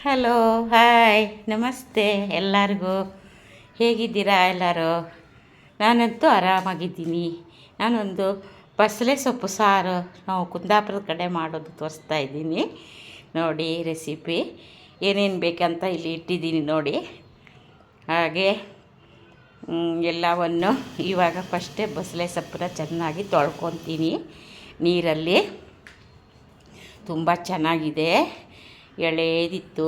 Hello, hi, ನಮಸ್ತೆ ಎಲ್ಲರಿಗೂ. ಹೇಗಿದ್ದೀರಾ ಎಲ್ಲರೂ? ನಾನಂತೂ ಆರಾಮಾಗಿದ್ದೀನಿ. ನಾನೊಂದು ಬಸಳೆ ಸೊಪ್ಪು ಸಾರು ನಾವು ಕುಂದಾಪುರದ ಕಡೆ ಮಾಡೋದು ತೋರಿಸ್ತಾ ಇದ್ದೀನಿ ನೋಡಿ. ರೆಸಿಪಿ ಏನೇನು ಬೇಕಂತ ಇಲ್ಲಿ ಇಟ್ಟಿದ್ದೀನಿ ನೋಡಿ. ಹಾಗೆ ಎಲ್ಲವನ್ನು ಇವಾಗ ಫಸ್ಟೇ ಬಸಳೆ ಸೊಪ್ಪನ್ನ ಚೆನ್ನಾಗಿ ತೊಳ್ಕೊತೀನಿ ನೀರಲ್ಲಿ. ತುಂಬ ಚೆನ್ನಾಗಿದೆ, ಎಳೆದಿತ್ತು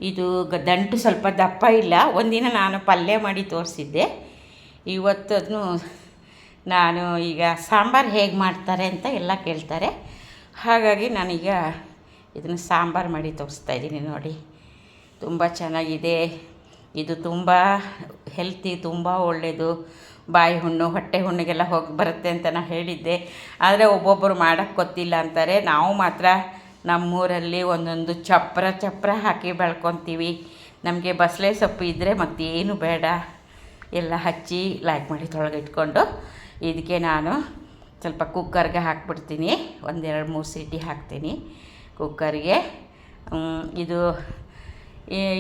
ಇದು. ದಂಟು ಸ್ವಲ್ಪ ದಪ್ಪ ಇಲ್ಲ. ಒಂದಿನ ನಾನು ಪಲ್ಯ ಮಾಡಿ ತೋರಿಸಿದ್ದೆ. ಇವತ್ತನ್ನು ನಾನು ಈಗ ಸಾಂಬಾರು ಹೇಗೆ ಮಾಡ್ತಾರೆ ಅಂತ ಎಲ್ಲ ಕೇಳ್ತಾರೆ. ಹಾಗಾಗಿ ನಾನೀಗ ಇದನ್ನು ಸಾಂಬಾರು ಮಾಡಿ ತೋರಿಸ್ತಾ ಇದ್ದೀನಿ ನೋಡಿ. ತುಂಬ ಚೆನ್ನಾಗಿದೆ ಇದು. ತುಂಬ ಹೆಲ್ತಿ, ತುಂಬ ಒಳ್ಳೆಯದು. ಬಾಯಿ ಹುಣ್ಣು, ಹೊಟ್ಟೆ ಹುಣ್ಣಿಗೆಲ್ಲ ಹೋಗಿ ಬರುತ್ತೆ ಅಂತ ನಾನು ಹೇಳಿದ್ದೆ. ಆದರೆ ಒಬ್ಬೊಬ್ಬರು ಮಾಡೋಕ್ಕೆ ಗೊತ್ತಿಲ್ಲ ಅಂತಾರೆ. ನಾವು ಮಾತ್ರ ನಮ್ಮೂರಲ್ಲಿ ಒಂದೊಂದು ಚಪ್ರ ಹಾಕಿ ಬೆಳ್ಕೊತೀವಿ. ನಮಗೆ ಬಸಳೆ ಸೊಪ್ಪು ಇದ್ದರೆ ಮತ್ತೇನು ಬೇಡ. ಎಲ್ಲ ಹಚ್ಚಿ ಲೈಕ್ ಮಾಡಿ ತೊಳೆದಿಟ್ಕೊಂಡು ಇದಕ್ಕೆ ನಾನು ಸ್ವಲ್ಪ ಕುಕ್ಕರ್ಗೆ ಹಾಕ್ಬಿಡ್ತೀನಿ. 1-2-3 ಸೀಟಿ ಹಾಕ್ತೀನಿ ಕುಕ್ಕರ್ಗೆ.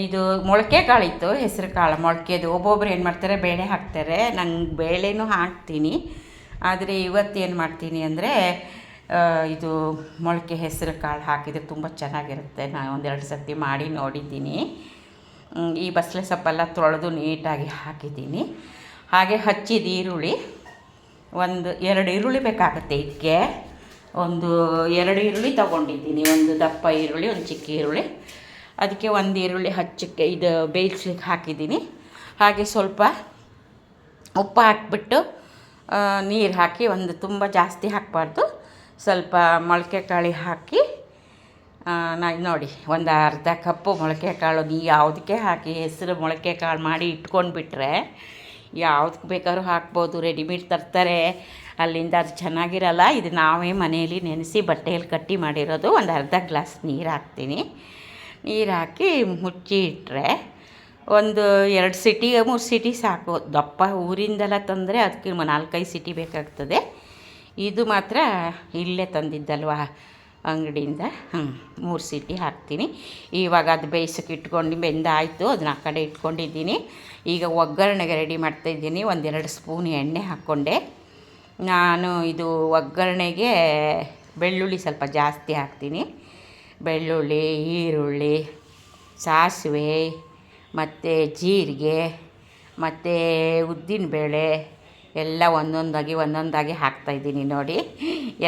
ಇದು ಮೊಳಕೆ ಕಾಳಿತ್ತು, ಹೆಸರು ಕಾಳು ಮೊಳಕೆದು. ಒಬ್ಬೊಬ್ರು ಏನು ಮಾಡ್ತಾರೆ, ಬೇಳೆ ಹಾಕ್ತಾರೆ. ನಂಗೆ ಬೇಳೆನೂ ಹಾಕ್ತೀನಿ. ಆದರೆ ಇವತ್ತೇನು ಮಾಡ್ತೀನಿ ಅಂದರೆ ಇದು ಮೊಳಕೆ ಹೆಸರು ಕಾಳು ಹಾಕಿದರೆ ತುಂಬ ಚೆನ್ನಾಗಿರುತ್ತೆ. ನಾನು 1-2 ಸರ್ತಿ ಮಾಡಿ ನೋಡಿದ್ದೀನಿ. ಈ ಬಸಳೆ ಸೊಪ್ಪೆಲ್ಲ ತೊಳೆದು ನೀಟಾಗಿ ಹಾಕಿದ್ದೀನಿ. ಹಾಗೆ ಹಚ್ಚಿದ ಈರುಳ್ಳಿ, 1-2 ಈರುಳ್ಳಿ ಬೇಕಾಗುತ್ತೆ ಇದಕ್ಕೆ. 2 ಈರುಳ್ಳಿ ತೊಗೊಂಡಿದ್ದೀನಿ. ಒಂದು ದಪ್ಪ ಈರುಳ್ಳಿ, ಒಂದು ಚಿಕ್ಕ ಈರುಳ್ಳಿ. ಅದಕ್ಕೆ 1 ಈರುಳ್ಳಿ ಹಚ್ಚಕ್ಕೆ ಇದು ಬೇಯಿಸ್ಲಿಕ್ಕೆ ಹಾಕಿದ್ದೀನಿ. ಹಾಗೆ ಸ್ವಲ್ಪ ಉಪ್ಪು ಹಾಕಿಬಿಟ್ಟು ನೀರು ಹಾಕಿ, ತುಂಬ ಜಾಸ್ತಿ ಹಾಕಬಾರ್ದು, ಸ್ವಲ್ಪ ಮೊಳಕೆ ಕಾಳು ಹಾಕಿ ನೋಡಿ. ಒಂದು ಅರ್ಧ ಕಪ್ಪು ಮೊಳಕೆ ಕಾಳು. ಯಾವುದಕ್ಕೆ ಹಾಕಿ, ಹೆಸರು ಮೊಳಕೆ ಕಾಳು ಮಾಡಿ ಇಟ್ಕೊಂಡ್ಬಿಟ್ರೆ ಯಾವುದಕ್ಕೆ ಬೇಕಾದ್ರೂ ಹಾಕ್ಬೋದು. ರೆಡಿಮೇಡ್ ತರ್ತಾರೆ ಅಲ್ಲಿಂದ, ಅದು ಚೆನ್ನಾಗಿರಲ್ಲ. ಇದು ನಾವೇ ಮನೆಯಲ್ಲಿ ನೆನೆಸಿ ಬಟ್ಟೆಯಲ್ಲಿ ಕಟ್ಟಿ ಮಾಡಿರೋದು. ಒಂದು ಅರ್ಧ ಗ್ಲಾಸ್ ನೀರು ಹಾಕ್ತೀನಿ. ನೀರು ಹಾಕಿ ಮುಚ್ಚಿ ಇಟ್ಟರೆ 1-2 ಸೀಟಿ 3 ಸೀಟಿ ಸಾಕು. ದಪ್ಪ ಊರಿಂದೆಲ್ಲ ತಂದರೆ ಅದಕ್ಕೆ 4-5 ಸೀಟಿ ಬೇಕಾಗ್ತದೆ. ಇದು ಮಾತ್ರ ಇಲ್ಲೇ ತಂದಿದ್ದಲ್ವ ಅಂಗಡಿಯಿಂದ. 3 ಸೀಟಿ ಹಾಕ್ತೀನಿ. ಇವಾಗ ಅದು ಬೇಯಿಸೋಕೆ ಇಟ್ಕೊಂಡು ಬೆಂದಾಯಿತು. ಅದನ್ನ ಆ ಕಡೆ ಇಟ್ಕೊಂಡಿದ್ದೀನಿ. ಈಗ ಒಗ್ಗರಣೆಗೆ ರೆಡಿ ಮಾಡ್ತಾಯಿದ್ದೀನಿ. 1-2 ಸ್ಪೂನ್ ಎಣ್ಣೆ ಹಾಕ್ಕೊಂಡೆ ನಾನು. ಇದು ಒಗ್ಗರಣೆಗೆ ಬೆಳ್ಳುಳ್ಳಿ ಸ್ವಲ್ಪ ಜಾಸ್ತಿ ಹಾಕ್ತೀನಿ. ಬೆಳ್ಳುಳ್ಳಿ, ಈರುಳ್ಳಿ, ಸಾಸಿವೆ ಮತ್ತು ಜೀರಿಗೆ ಮತ್ತು ಉದ್ದಿನಬೇಳೆ ಎಲ್ಲ ಒಂದೊಂದಾಗಿ ಹಾಕ್ತಾಯಿದ್ದೀನಿ ನೋಡಿ.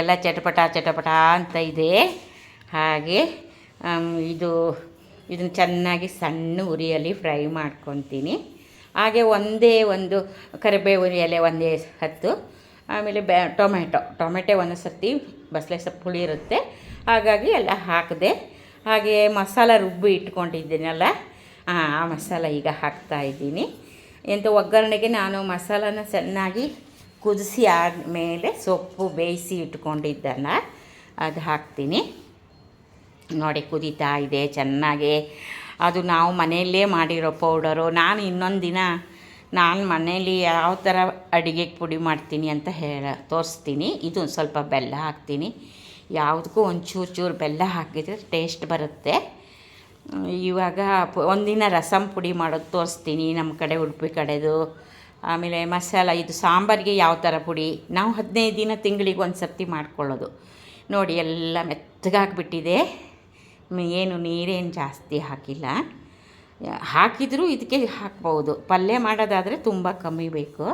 ಎಲ್ಲ ಚಟಪಟ ಅಂತ ಇದೆ. ಹಾಗೆ ಇದನ್ನು ಚೆನ್ನಾಗಿ ಸಣ್ಣ ಉರಿಯಲ್ಲಿ ಫ್ರೈ ಮಾಡ್ಕೊತೀನಿ. ಹಾಗೆ ಒಂದು ಕರಿಬೇವಿನ ಎಲೆ 10. ಆಮೇಲೆ ಟೊಮೆಟೊ ಒಂದು ಸರ್ತಿ ಬಸಳೆ ಸೊಪ್ಪು ಹುಳಿ ಇರುತ್ತೆ, ಹಾಗಾಗಿ ಎಲ್ಲ ಹಾಕಿದೆ. ಹಾಗೆ ಮಸಾಲ ರುಬ್ಬಿ ಇಟ್ಕೊಂಡಿದ್ದೀನಲ್ಲ, ಆ ಮಸಾಲ ಈಗ ಹಾಕ್ತಾಯಿದ್ದೀನಿ. ಒಗ್ಗರಣೆಗೆ ನಾನು ಮಸಾಲಾನ ಚೆನ್ನಾಗಿ ಕುದಿಸಿ ಆದಮೇಲೆ ಸೊಪ್ಪು ಬೇಯಿಸಿ ಇಟ್ಕೊಂಡಿದ್ದನ್ನ ಅದು ಹಾಕ್ತೀನಿ ನೋಡಿ. ಕುದೀತಾ ಇದೆ ಚೆನ್ನಾಗಿ. ಅದು ನಾವು ಮನೆಯಲ್ಲೇ ಮಾಡಿರೋ ಪೌಡರು. ನಾನು ಇನ್ನೊಂದು ದಿನ ಮನೇಲಿ ಯಾವ ಥರ ಅಡುಗೆಗೆ ಪುಡಿ ಮಾಡ್ತೀನಿ ಅಂತ ತೋರಿಸ್ತೀನಿ. ಇದು ಸ್ವಲ್ಪ ಬೆಲ್ಲ ಹಾಕ್ತೀನಿ. ಯಾವುದಕ್ಕೂ ಒಂಚೂರು ಬೆಲ್ಲ ಹಾಕಿದರೆ ಟೇಸ್ಟ್ ಬರುತ್ತೆ. ಇವಾಗ ಒಂದಿನ ರಸಂ ಪುಡಿ ಮಾಡೋದು ತೋರಿಸ್ತೀನಿ, ನಮ್ಮ ಕಡೆ ಉಡುಪಿ ಕಡೆದು. ಆಮೇಲೆ ಮಸಾಲ, ಇದು ಸಾಂಬಾರಿಗೆ ಯಾವ ಥರ ಪುಡಿ ನಾವು 15 ದಿನ ತಿಂಗಳಿಗೆ ಒಂದು ಸರ್ತಿ ಮಾಡ್ಕೊಳ್ಳೋದು ನೋಡಿ. ಎಲ್ಲ ಮೆತ್ತಗಾಗಿಬಿಟ್ಟಿದೆ. ಏನು ನೀರೇನು ಜಾಸ್ತಿ ಹಾಕಿಲ್ಲ. ಹಾಕಿದರೂ ಇದಕ್ಕೆ ಹಾಕ್ಬೋದು. ಪಲ್ಯ ಮಾಡೋದಾದರೆ ತುಂಬ ಕಮ್ಮಿ ಬೇಕು.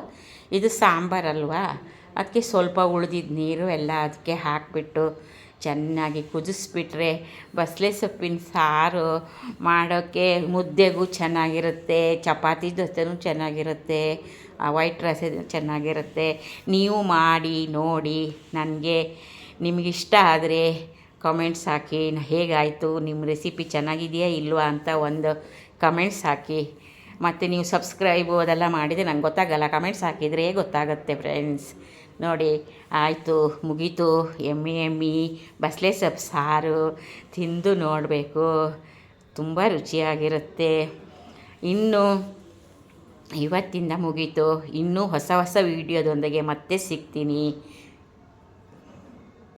ಇದು ಸಾಂಬಾರಲ್ವಾ, ಅದಕ್ಕೆ ಸ್ವಲ್ಪ ಉಳಿದಿದ್ದ ನೀರು ಎಲ್ಲ ಅದಕ್ಕೆ ಹಾಕಿಬಿಟ್ಟು ಚೆನ್ನಾಗಿ ಕುದಿಸ್ಬಿಟ್ರೆ ಬಸಳೆ ಸೊಪ್ಪಿನ ಸಾರು ಮಾಡೋಕ್ಕೆ ಮುದ್ದೆಗೂ ಚೆನ್ನಾಗಿರುತ್ತೆ, ಚಪಾತಿ ಜೊತೆನೂ ಚೆನ್ನಾಗಿರುತ್ತೆ, ವೈಟ್ ರೈಸ್ ಚೆನ್ನಾಗಿರುತ್ತೆ. ನೀವು ಮಾಡಿ ನೋಡಿ. ನಿಮಗಿಷ್ಟ ಆದರೆ ಕಮೆಂಟ್ಸ್ ಹಾಕಿ, ಹೇಗಾಯಿತು, ನಿಮ್ಮ ರೆಸಿಪಿ ಚೆನ್ನಾಗಿದೆಯಾ ಇಲ್ವಾ ಅಂತ ಒಂದು ಕಮೆಂಟ್ಸ್ ಹಾಕಿ. ಮತ್ತು ನೀವು ಸಬ್ಸ್ಕ್ರೈಬು ಅದೆಲ್ಲ ಮಾಡಿದರೆ ನಂಗೆ ಗೊತ್ತಾಗಲ್ಲ. ಕಮೆಂಟ್ಸ್ ಹಾಕಿದರೆ ಗೊತ್ತಾಗುತ್ತೆ ಫ್ರೆಂಡ್ಸ್. ನೋಡಿ, ಆಯಿತು, ಮುಗೀತು. ಎಮ್ಮಿ ಬಸಳೆ ಸೊಪ್ಪು ಸಾರು ತಿಂದು ನೋಡಬೇಕು. ತುಂಬ ರುಚಿಯಾಗಿರುತ್ತೆ. ಇನ್ನು ಇವತ್ತಿಂದ ಮುಗೀತು. ಇನ್ನೂ ಹೊಸ ವೀಡಿಯೋದೊಂದಿಗೆ ಮತ್ತೆ ಸಿಗ್ತೀನಿ.